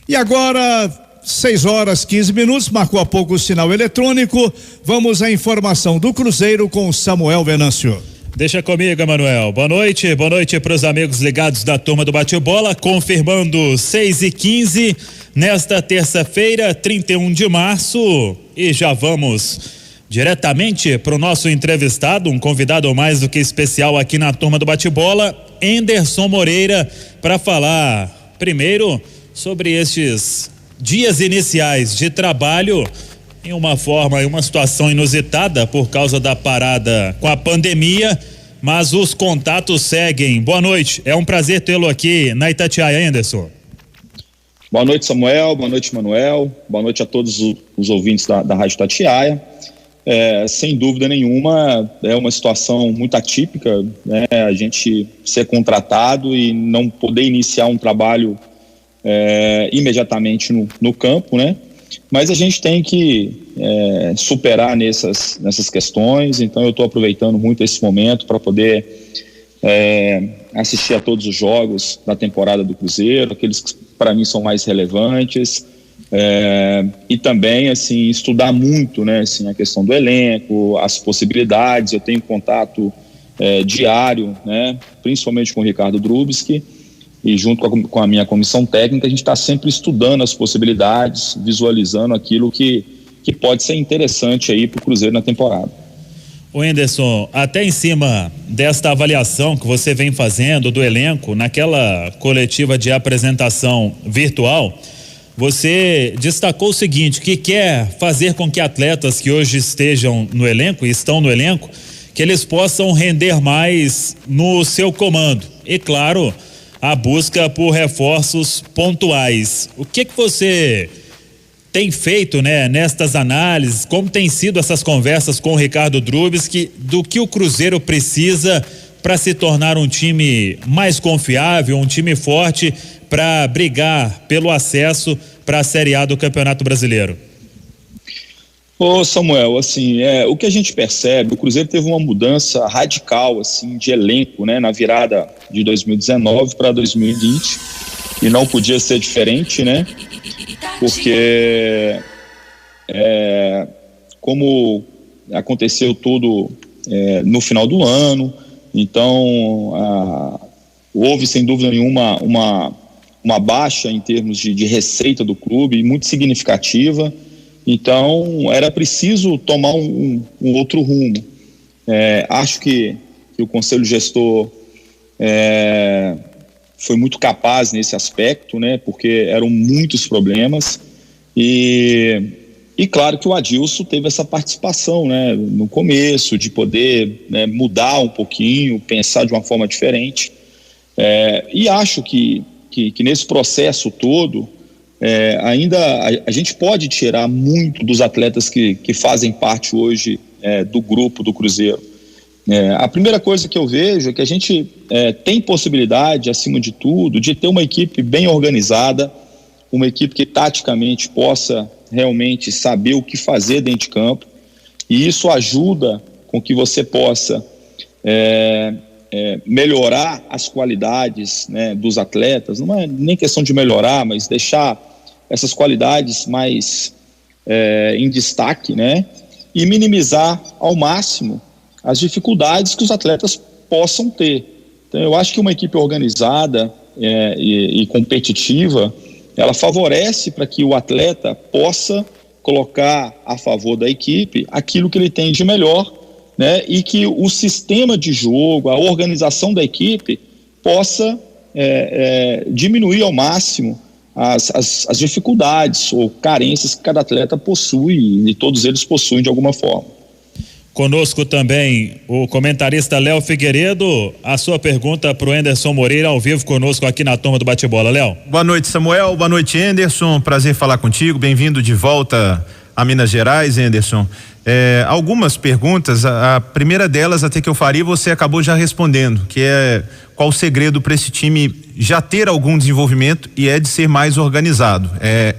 E agora, 6h15, marcou há pouco o sinal eletrônico. Vamos à informação do Cruzeiro com Samuel Venâncio. Deixa comigo, Emanuel. Boa noite para os amigos ligados da turma do Bate-Bola, confirmando 6h15 nesta terça-feira, 31 de março, e já vamos diretamente para o nosso entrevistado, um convidado mais do que especial aqui na turma do Bate-Bola, Enderson Moreira, para falar primeiro sobre estes dias iniciais de trabalho em uma situação inusitada por causa da parada com a pandemia, mas os contatos seguem. Boa noite, é um prazer tê-lo aqui na Itatiaia, Enderson. Boa noite, Samuel, boa noite, Manuel, boa noite a todos os ouvintes da Rádio Itatiaia. Sem dúvida nenhuma, é uma situação muito atípica, né? A gente ser contratado e não poder iniciar um trabalho imediatamente no campo, né? Mas a gente tem que superar nessas questões. Então eu estou aproveitando muito esse momento para poder assistir a todos os jogos da temporada do Cruzeiro, aqueles que para mim são mais relevantes, e também assim estudar muito, né, assim, a questão do elenco, as possibilidades. Eu tenho contato diário, né, principalmente com o Ricardo Drubski, e junto com a minha comissão técnica, a gente está sempre estudando as possibilidades, visualizando aquilo que pode ser interessante aí para o Cruzeiro na temporada. O Enderson, até em cima desta avaliação que você vem fazendo do elenco, naquela coletiva de apresentação virtual, você destacou o seguinte, que quer fazer com que atletas que hoje estejam no elenco e estão no elenco, que eles possam render mais no seu comando. E claro, a busca por reforços pontuais. O que você tem feito, né, nestas análises? Como tem sido essas conversas com o Ricardo Drubski, do que o Cruzeiro precisa para se tornar um time mais confiável, um time forte para brigar pelo acesso para a Série A do Campeonato Brasileiro? Ô Samuel, assim, o que a gente percebe, o Cruzeiro teve uma mudança radical, assim, de elenco, né, na virada de 2019 para 2020, e não podia ser diferente, né, porque como aconteceu tudo no final do ano, então houve sem dúvida nenhuma uma baixa em termos de receita do clube, muito significativa. Então era preciso tomar um outro rumo. Acho que o Conselho Gestor foi muito capaz nesse aspecto, né, porque eram muitos problemas, e claro que o Adilson teve essa participação, né, no começo, de poder, né, mudar um pouquinho, pensar de uma forma diferente, e acho que nesse processo todo ainda a gente pode tirar muito dos atletas que fazem parte hoje do grupo do Cruzeiro. A primeira coisa que eu vejo é que a gente tem possibilidade, acima de tudo, de ter uma equipe bem organizada, uma equipe que taticamente possa realmente saber o que fazer dentro de campo, e isso ajuda com que você possa melhorar as qualidades, né, dos atletas. Não é nem questão de melhorar, mas deixar essas qualidades mais em destaque, né, e minimizar ao máximo as dificuldades que os atletas possam ter. Então eu acho que uma equipe organizada e competitiva, ela favorece para que o atleta possa colocar a favor da equipe aquilo que ele tem de melhor, né, e que o sistema de jogo, a organização da equipe possa diminuir ao máximo as dificuldades ou carências que cada atleta possui, e todos eles possuem de alguma forma. Conosco também o comentarista Léo Figueiredo. A sua pergunta para o Enderson Moreira, ao vivo conosco aqui na turma do Bate-Bola. Léo. Boa noite, Samuel. Boa noite, Enderson. Prazer falar contigo. Bem-vindo de volta a Minas Gerais, Enderson. Algumas perguntas, a primeira delas até que eu faria, você acabou já respondendo, que é qual o segredo para esse time já ter algum desenvolvimento, e de ser mais organizado.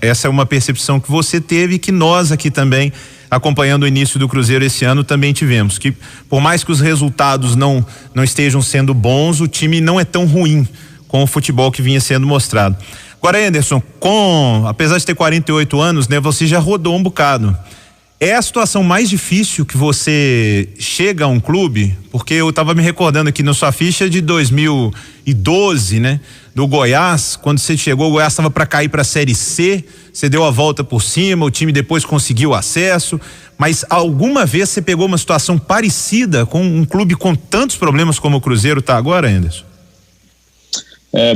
Essa é uma percepção que você teve e que nós aqui também, acompanhando o início do Cruzeiro esse ano, também tivemos, que por mais que os resultados não estejam sendo bons, o time não é tão ruim com o futebol que vinha sendo mostrado. Agora, Anderson, apesar de ter 48 anos, né, você já rodou um bocado. É a situação mais difícil que você chega a um clube? Porque eu estava me recordando aqui na sua ficha de 2012, né? Do Goiás, quando você chegou, o Goiás estava para cair para a Série C, você deu a volta por cima, o time depois conseguiu acesso, mas alguma vez você pegou uma situação parecida com um clube com tantos problemas como o Cruzeiro está agora, Anderson?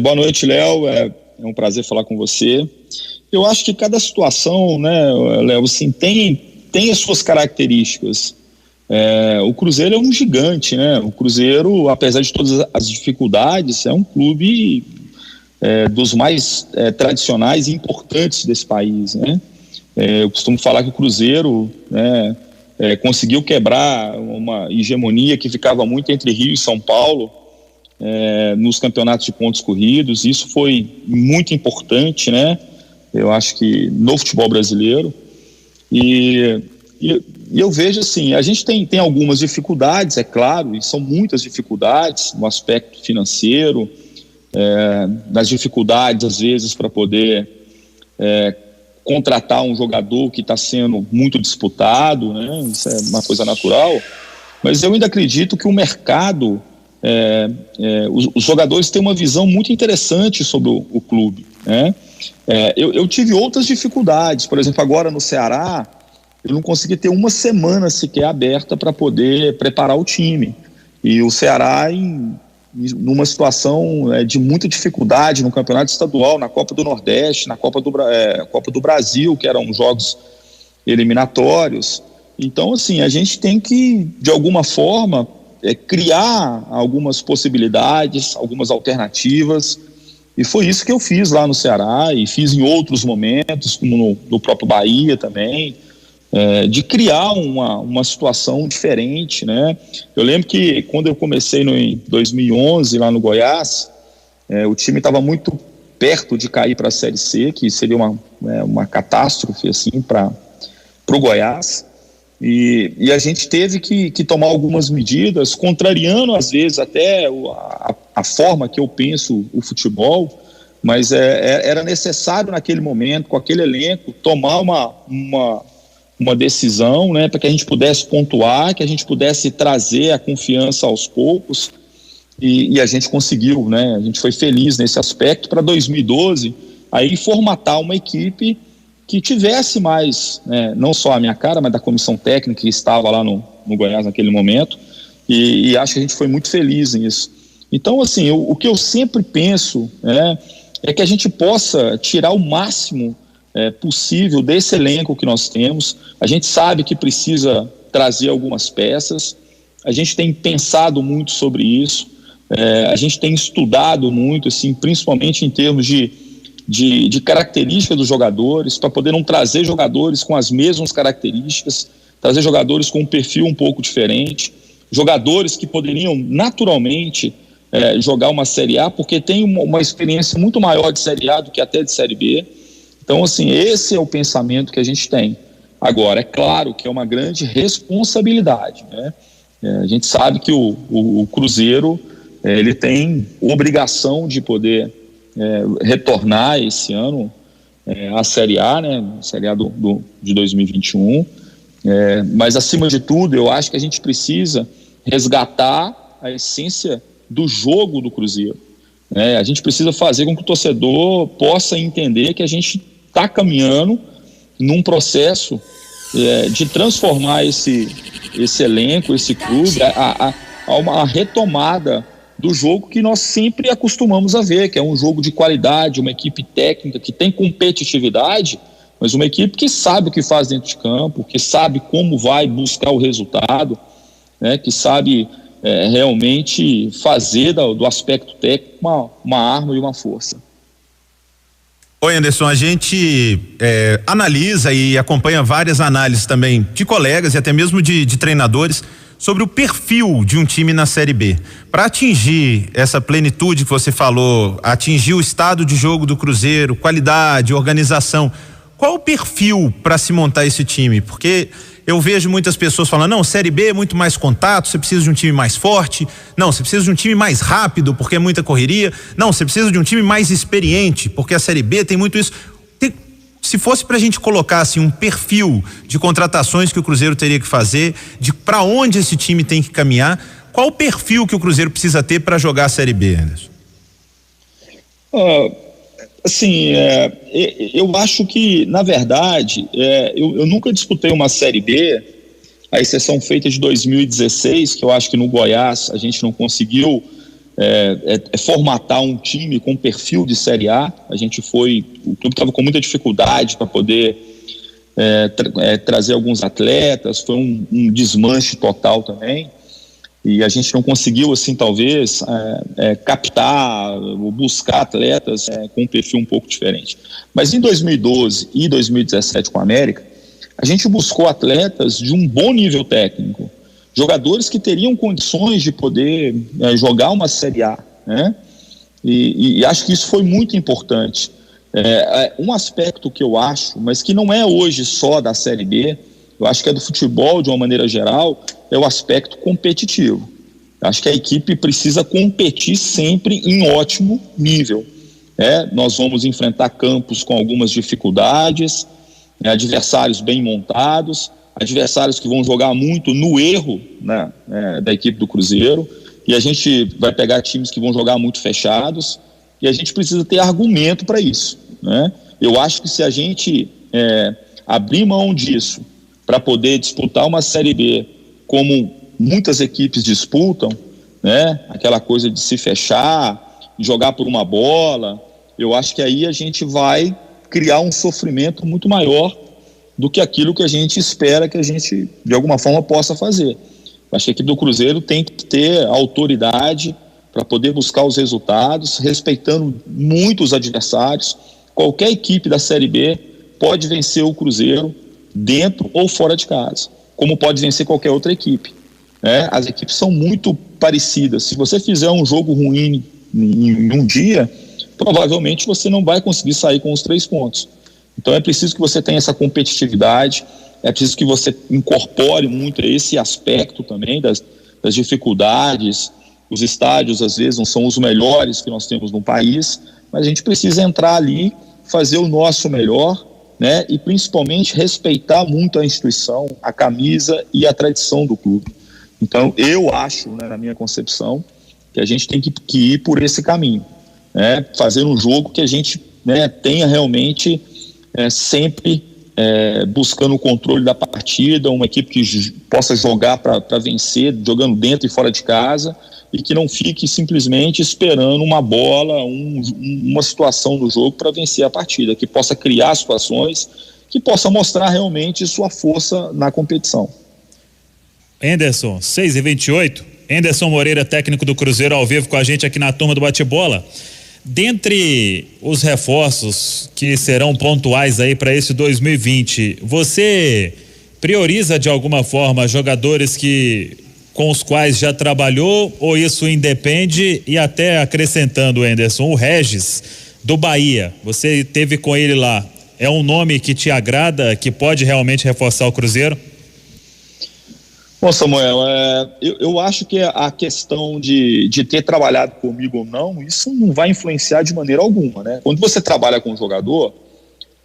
Boa noite, Léo, é um prazer falar com você. Eu acho que cada situação, né, Léo, assim, tem as suas características. O Cruzeiro é um gigante, né? O Cruzeiro, apesar de todas as dificuldades, é um clube dos mais tradicionais e importantes desse país, né? Eu costumo falar que o Cruzeiro, né, conseguiu quebrar uma hegemonia que ficava muito entre Rio e São Paulo nos campeonatos de pontos corridos. Isso foi muito importante, né? Eu acho que no futebol brasileiro. E eu vejo assim, a gente tem algumas dificuldades, é claro, e são muitas dificuldades no aspecto financeiro, das dificuldades às vezes para poder contratar um jogador que está sendo muito disputado, né? Isso é uma coisa natural, mas eu ainda acredito que o mercado, os jogadores têm uma visão muito interessante sobre o clube, né? Eu tive outras dificuldades, por exemplo, agora no Ceará, eu não consegui ter uma semana sequer aberta para poder preparar o time. E o Ceará, numa situação de muita dificuldade no campeonato estadual, na Copa do Nordeste, na Copa do Brasil, que eram jogos eliminatórios. Então, assim, a gente tem que, de alguma forma, criar algumas possibilidades, algumas alternativas. E foi isso que eu fiz lá no Ceará e fiz em outros momentos, como no próprio Bahia também. De criar uma situação diferente, né? Eu lembro que quando eu comecei em 2011 lá no Goiás, o time estava muito perto de cair para a Série C, que seria uma catástrofe assim para o Goiás, e a gente teve que tomar algumas medidas, contrariando às vezes até a forma que eu penso o futebol, mas era necessário naquele momento, com aquele elenco, tomar uma decisão, né, para que a gente pudesse pontuar, que a gente pudesse trazer a confiança aos poucos, e a gente conseguiu, né, a gente foi feliz nesse aspecto. Para 2012, aí formatar uma equipe que tivesse mais, né, não só a minha cara, mas da comissão técnica que estava lá no Goiás naquele momento, e acho que a gente foi muito feliz nisso. Então, assim, o que eu sempre penso, né, é que a gente possa tirar o máximo possível desse elenco que nós temos. A gente sabe que precisa trazer algumas peças, a gente tem pensado muito sobre isso, a gente tem estudado muito, assim, principalmente em termos de características dos jogadores, para poder não trazer jogadores com as mesmas características, trazer jogadores com um perfil um pouco diferente, jogadores que poderiam naturalmente jogar uma Série A, porque tem uma experiência muito maior de Série A do que até de Série B. Então, assim, esse é o pensamento que a gente tem. Agora, é claro que é uma grande responsabilidade, né? A gente sabe que o Cruzeiro, ele tem obrigação de poder retornar esse ano à Série A, né? Série A de 2021. Mas, acima de tudo, eu acho que a gente precisa resgatar a essência do jogo do Cruzeiro. A gente precisa fazer com que o torcedor possa entender que a gente está caminhando num processo de transformar esse elenco, esse clube, a uma retomada do jogo que nós sempre acostumamos a ver, que é um jogo de qualidade, uma equipe técnica que tem competitividade, mas uma equipe que sabe o que faz dentro de campo, que sabe como vai buscar o resultado, né, que sabe realmente fazer do aspecto técnico uma arma e uma força. Oi, Anderson, a gente analisa e acompanha várias análises também de colegas e até mesmo de treinadores sobre o perfil de um time na Série B. Para atingir essa plenitude que você falou, atingir o estado de jogo do Cruzeiro, qualidade, organização, qual o perfil para se montar esse time? Porque eu vejo muitas pessoas falando, não, Série B é muito mais contato, você precisa de um time mais forte, não, você precisa de um time mais rápido, porque é muita correria, não, você precisa de um time mais experiente, porque a Série B tem muito isso. Se fosse pra gente colocar assim um perfil de contratações que o Cruzeiro teria que fazer, de para onde esse time tem que caminhar, qual o perfil que o Cruzeiro precisa ter para jogar a Série B, Anderson? Eu acho que, na verdade, eu nunca disputei uma Série B, a exceção feita de 2016, que eu acho que no Goiás a gente não conseguiu formatar um time com perfil de Série A. O clube estava com muita dificuldade para poder trazer alguns atletas, foi um desmanche total também, e a gente não conseguiu, assim, talvez captar ou buscar atletas com um perfil um pouco diferente. Mas em 2012 e 2017 com a América, a gente buscou atletas de um bom nível técnico, jogadores que teriam condições de poder jogar uma Série A, né? E acho que isso foi muito importante. Um aspecto que eu acho, mas que não é hoje só da Série B, eu acho que é do futebol de uma maneira geral, é o aspecto competitivo. Acho que a equipe precisa competir sempre em ótimo nível. Nós vamos enfrentar campos com algumas dificuldades, adversários bem montados, adversários que vão jogar muito no erro, né, da equipe do Cruzeiro, e a gente vai pegar times que vão jogar muito fechados, e a gente precisa ter argumento para isso, né? Eu acho que se a gente abrir mão disso para poder disputar uma Série B como muitas equipes disputam, né, aquela coisa de se fechar, jogar por uma bola, eu acho que aí a gente vai criar um sofrimento muito maior do que aquilo que a gente espera que a gente, de alguma forma, possa fazer. Eu acho que a equipe do Cruzeiro tem que ter autoridade para poder buscar os resultados, respeitando muito os adversários. Qualquer equipe da Série B pode vencer o Cruzeiro dentro ou fora de casa, como pode vencer qualquer outra equipe. As equipes são muito parecidas. Se você fizer um jogo ruim em um dia, provavelmente você não vai conseguir sair com os 3 pontos. Então é preciso que você tenha essa competitividade, é preciso que você incorpore muito esse aspecto também das dificuldades. Os estádios às vezes não são os melhores que nós temos no país, mas a gente precisa entrar ali, fazer o nosso melhor, né? E principalmente respeitar muito a instituição, a camisa e a tradição do clube. Então eu acho, né, na minha concepção, que a gente tem que ir por esse caminho, né? Fazer um jogo que a gente, né, tenha realmente sempre buscando o controle da partida, uma equipe que possa jogar para vencer, jogando dentro e fora de casa, e que não fique simplesmente esperando uma bola, uma situação do jogo para vencer a partida, que possa criar situações, que possa mostrar realmente sua força na competição. Anderson, 6h28, Anderson Moreira, técnico do Cruzeiro, ao vivo com a gente aqui na turma do Bate-Bola. Dentre os reforços que serão pontuais aí para esse 2020, você prioriza de alguma forma jogadores com os quais já trabalhou, ou isso independe? E até acrescentando, Anderson, o Regis do Bahia, você teve com ele lá, é um nome que te agrada, que pode realmente reforçar o Cruzeiro? Bom, Samuel, eu acho que a questão de ter trabalhado comigo ou não, isso não vai influenciar de maneira alguma, né? Quando você trabalha com um jogador,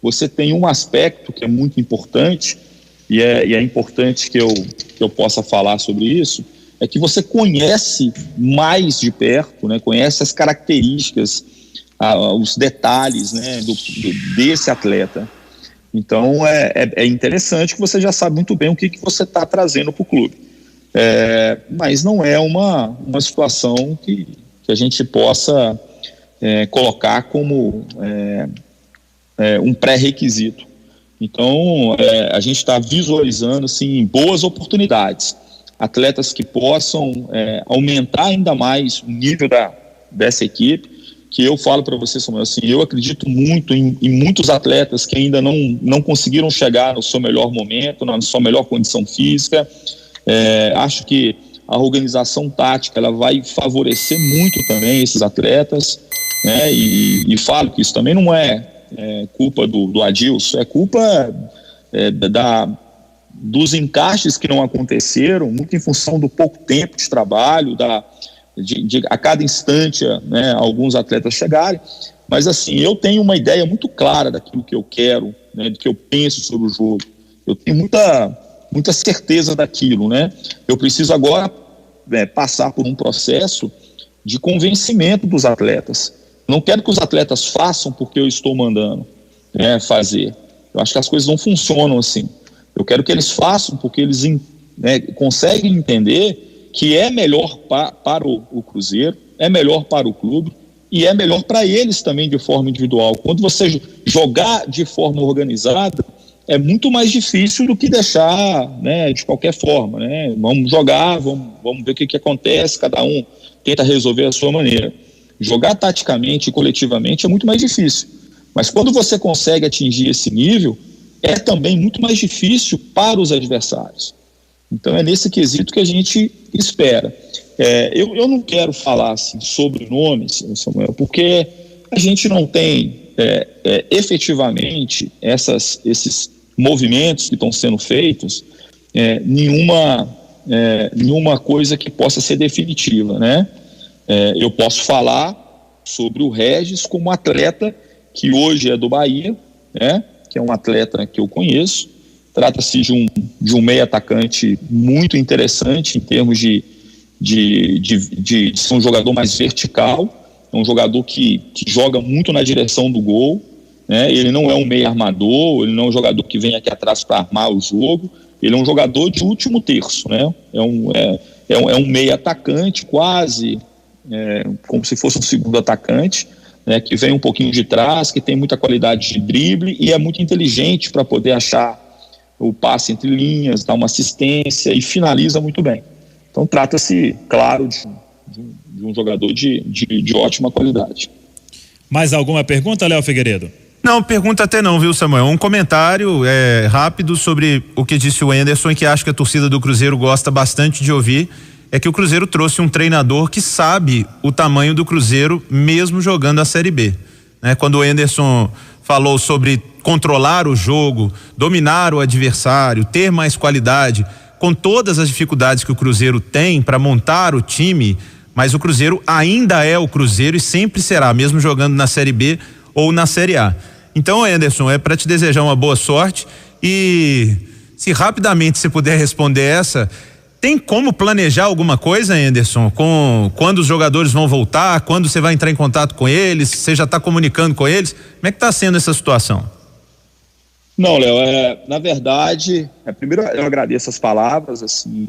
você tem um aspecto que é muito importante, e é importante que eu possa falar sobre isso, é que você conhece mais de perto, né? Conhece as características, os detalhes, né, desse atleta. Então é interessante que você já sabe muito bem o que você está trazendo para o clube. Mas não é uma situação que a gente possa colocar como um pré-requisito. Então a gente está visualizando assim, boas oportunidades, atletas que possam aumentar ainda mais o nível dessa equipe, que eu falo para você, Samuel, assim, eu acredito muito em muitos atletas que ainda não conseguiram chegar no seu melhor momento, na sua melhor condição física. Acho que a organização tática ela vai favorecer muito também esses atletas, né? E falo que isso também não é culpa do Adilson, é culpa dos encaixes que não aconteceram, muito em função do pouco tempo de trabalho, de a cada instante, né, alguns atletas chegarem. Mas assim, eu tenho uma ideia muito clara daquilo que eu quero, né, do que eu penso sobre o jogo. Eu tenho muita certeza daquilo, né? Eu preciso agora passar por um processo de convencimento dos atletas. Não quero que os atletas façam porque eu estou mandando, né, fazer. Eu acho que as coisas não funcionam assim. Eu quero que eles façam porque eles, né, conseguem entender que é melhor para o Cruzeiro, é melhor para o clube e é melhor para eles também de forma individual. Quando você jogar de forma organizada, é muito mais difícil do que deixar, né, de qualquer forma, né? Vamos jogar, vamos ver o que acontece, cada um tenta resolver a sua maneira. Jogar taticamente e coletivamente é muito mais difícil. Mas quando você consegue atingir esse nível, é também muito mais difícil para os adversários. Então é nesse quesito que a gente espera. Eu não quero falar assim, sobre nomes, Samuel, porque a gente não tem efetivamente esses movimentos que estão sendo feitos, nenhuma coisa que possa ser definitiva, né? Eu posso falar sobre o Regis como atleta que hoje é do Bahia, né? Que é um atleta que eu conheço. Trata-se de um meio atacante muito interessante em termos de ser um jogador mais vertical. É um jogador que joga muito na direção do gol, né? Ele não é um meio armador, ele não é um jogador que vem aqui atrás para armar o jogo. Ele é um jogador de último terço, né? É um meio atacante quase, como se fosse um segundo atacante, né? Que vem um pouquinho de trás, que tem muita qualidade de drible e é muito inteligente para poder achar o passe entre linhas, dar uma assistência e finaliza muito bem. Então trata-se, claro, de um jogador de ótima qualidade. Mais alguma pergunta, Léo Figueiredo? Não, pergunta até não, viu, Samuel? Um comentário rápido sobre o que disse o Anderson e que acho que a torcida do Cruzeiro gosta bastante de ouvir, é que o Cruzeiro trouxe um treinador que sabe o tamanho do Cruzeiro mesmo jogando a Série B, né? Quando o Anderson falou sobre controlar o jogo, dominar o adversário, ter mais qualidade, com todas as dificuldades que o Cruzeiro tem para montar o time, mas o Cruzeiro ainda é o Cruzeiro e sempre será, mesmo jogando na Série B ou na Série A. Então, Anderson, é para te desejar uma boa sorte e se rapidamente você puder responder essa, tem como planejar alguma coisa, Anderson, com quando os jogadores vão voltar, quando você vai entrar em contato com eles, você já está comunicando com eles? Como é que está sendo essa situação? Não, Léo, na verdade, primeiro eu agradeço as palavras, assim,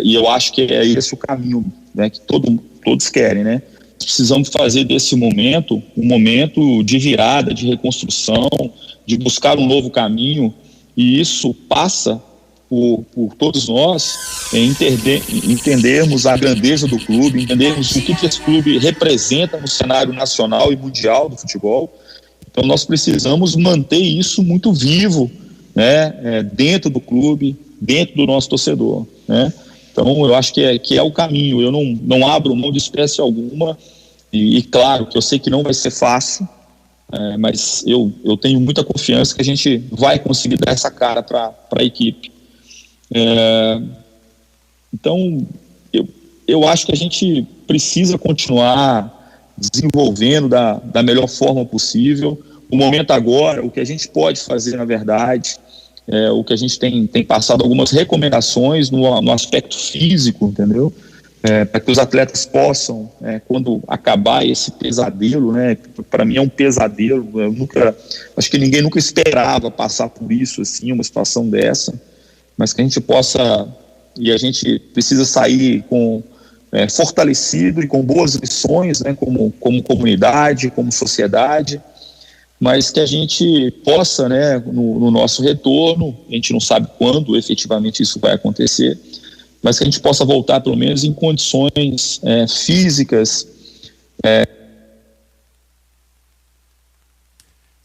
e eu acho que é esse o caminho, né, que todos querem, né? Precisamos fazer desse momento um momento de virada, de reconstrução, de buscar um novo caminho, e isso passa por todos nós entendermos a grandeza do clube, entendermos o que esse clube representa no cenário nacional e mundial do futebol. Então nós precisamos manter isso muito vivo, né, dentro do clube, dentro do nosso torcedor, né? Então eu acho que é o caminho. Eu não abro mão de espécie alguma e claro que eu sei que não vai ser fácil, mas eu tenho muita confiança que a gente vai conseguir dar essa cara para a equipe. Então eu acho que a gente precisa continuar desenvolvendo da melhor forma possível. O momento agora, o que a gente pode fazer, na verdade, o que a gente tem passado algumas recomendações no aspecto físico, entendeu? Para que os atletas possam, quando acabar esse pesadelo, né? Para mim é um pesadelo. Acho que ninguém nunca esperava passar por isso, assim, uma situação dessa, mas que a gente possa, e a gente precisa sair fortalecido e com boas lições, né, como comunidade, como sociedade, mas que a gente possa, né, no nosso retorno, a gente não sabe quando efetivamente isso vai acontecer, mas que a gente possa voltar pelo menos em condições físicas.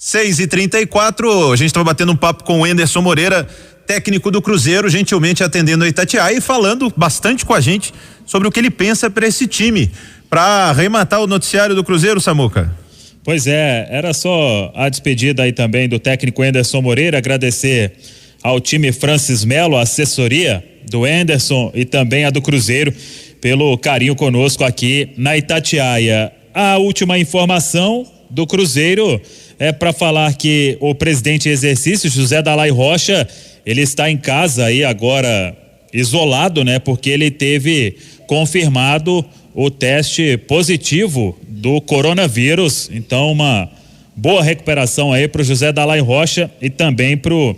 6h34, a gente estava batendo um papo com o Anderson Moreira, técnico do Cruzeiro, gentilmente atendendo a Itatiaia e falando bastante com a gente sobre o que ele pensa para esse time. Para arrematar o noticiário do Cruzeiro, Samuca. Pois é, era só a despedida aí também do técnico Anderson Moreira, agradecer ao time Francis Melo, a assessoria do Anderson e também a do Cruzeiro, pelo carinho conosco aqui na Itatiaia. A última informação do Cruzeiro é para falar que o presidente em exercício, José Dalai Rocha, ele está em casa aí agora isolado, né? Porque ele teve confirmado o teste positivo do coronavírus. Então, uma boa recuperação aí pro José Dalai Rocha e também pro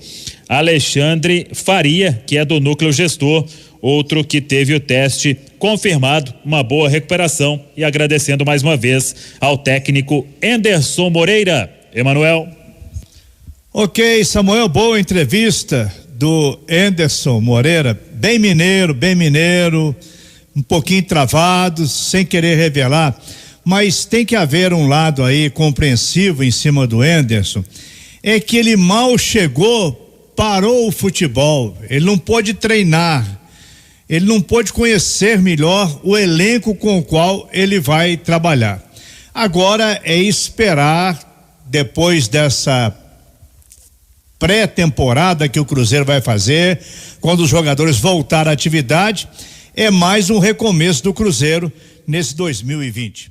Alexandre Faria, que é do núcleo gestor, outro que teve o teste confirmado. Uma boa recuperação e agradecendo mais uma vez ao técnico Anderson Moreira. Emanuel. Ok, Samuel, boa entrevista do Anderson Moreira, bem mineiro, um pouquinho travado, sem querer revelar, mas tem que haver um lado aí compreensivo em cima do Anderson, é que ele mal chegou, parou o futebol, ele não pôde treinar, ele não pôde conhecer melhor o elenco com o qual ele vai trabalhar. Agora é esperar, depois dessa pré-temporada que o Cruzeiro vai fazer, quando os jogadores voltarem à atividade, é mais um recomeço do Cruzeiro nesse 2020.